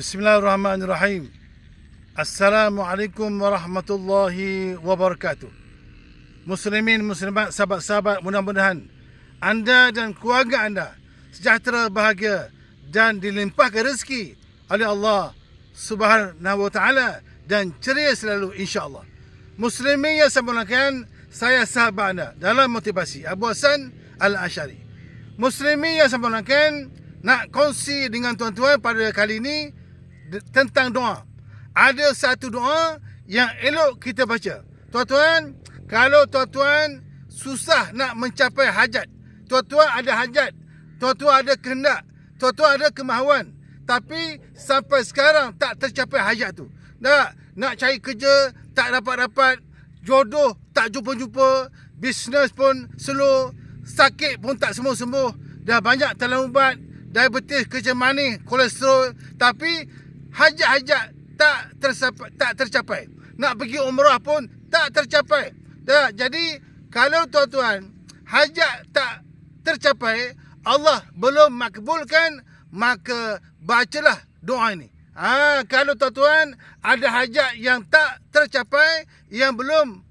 Bismillahirrahmanirrahim. Assalamualaikum warahmatullahi wabarakatuh. Muslimin, muslimat, sahabat-sahabat, mudah-mudahan anda dan keluarga anda sejahtera, bahagia dan dilimpahkan rezeki oleh Allah Subhanahu wa taala dan ceria selalu insya-Allah. Muslimin yang saya muliakan, saya sahabat anda dalam motivasi Abu Hasan Al-Asy'ari. Muslimin yang saya muliakan, nak kongsi dengan tuan-tuan pada kali ini tentang doa. Ada satu doa yang elok kita baca. Tuan-tuan, kalau tuan-tuan susah nak mencapai hajat, tuan-tuan ada hajat, tuan-tuan ada kehendak, tuan-tuan ada kemahuan, tapi sampai sekarang tak tercapai hajat tu. Nak cari kerja tak dapat-dapat, jodoh tak jumpa-jumpa, bisnes pun slow, sakit pun tak sembuh-sembuh, dah banyak telan ubat, diabetes, kecil manis, kolesterol, tapi hajat-hajat tak tercapai. Nak pergi umrah pun tak tercapai. Jadi kalau tuan-tuan hajat tak tercapai, Allah belum makbulkan, maka bacalah doa ini. Kalau tuan-tuan ada hajat yang tak tercapai, yang belum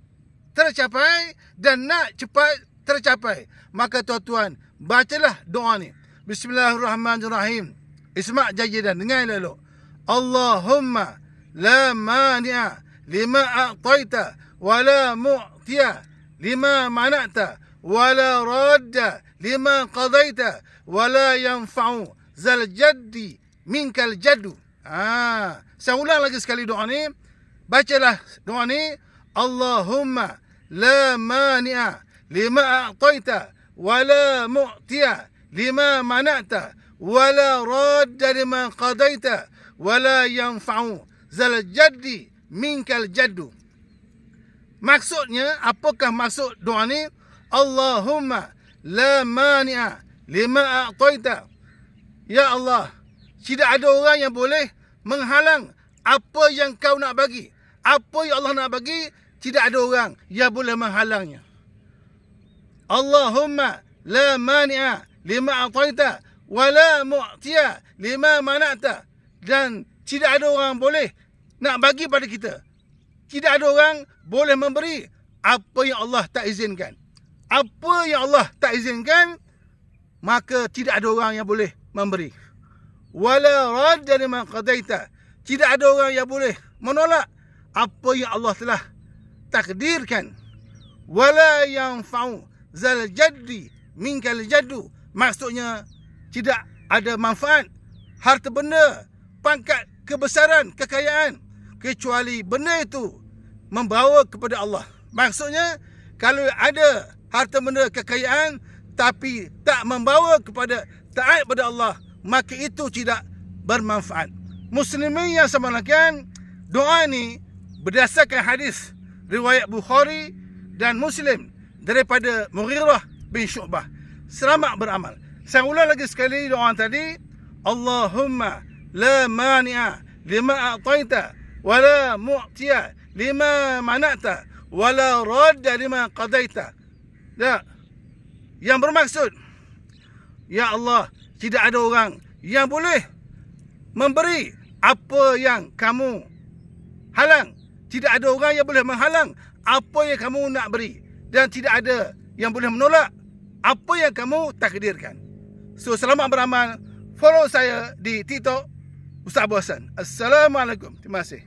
tercapai dan nak cepat tercapai, maka tuan-tuan bacalah doa ni. Bismillahirrahmanirrahim. Isma' jayidan, dengar elok. Allahumma la mani'a lima a'taita wa la mu'tiya lima mana'ta wa la radda lima qadaita wa la yanfa'u zal jaddi minkal jaddu. Saya ulang lagi sekali doa ni. Bacalah doa ni. Allahumma la mani'a lima a'taita wa la mu'tiya lima mana'ta wa la radda lima qadaita wa la yanfa'u zal jaddi minkal jaddu. Maksudnya, apakah maksud doa ni? Allahumma la mani'a lima a'taita. Ya Allah, tidak ada orang yang boleh menghalang apa yang kau nak bagi. Apa yang Allah nak bagi, tidak ada orang yang boleh menghalangnya. Allahumma la mani'a lima a'taita wa la mu'tiya lima mana'ta. Dan tidak ada orang boleh nak bagi pada kita. Tidak ada orang boleh memberi apa yang Allah tak izinkan. Apa yang Allah tak izinkan, maka tidak ada orang yang boleh memberi. Wala radda liman qadaita. Tidak ada orang yang boleh menolak apa yang Allah telah takdirkan. Wala yanfa'u zal jaddi minkal jaddu. Maksudnya, tidak ada manfaat harta benda, pangkat, kebesaran, kekayaan, kecuali benda itu membawa kepada Allah. Maksudnya, kalau ada harta benda, kekayaan, tapi tak membawa kepada taat kepada Allah, maka itu tidak bermanfaat. Muslimin yang saya muliakan, doa ini berdasarkan hadis riwayat Bukhari dan Muslim daripada Mughirah bin Syu'bah. Selamat beramal. Saya ulang lagi sekali doa tadi. Allahumma la mani'a lima a'taita wa la mu'tiya lima mana'ta wa la radda lima qadaita. Yang bermaksud, ya Allah, tidak ada orang yang boleh memberi apa yang kamu halang. Tidak ada orang yang boleh menghalang apa yang kamu nak beri. Dan tidak ada yang boleh menolak apa yang kamu takdirkan. So, selamat beramal. Follow saya di TikTok, Ustaz Abu Hasan. Assalamualaikum. Terima kasih.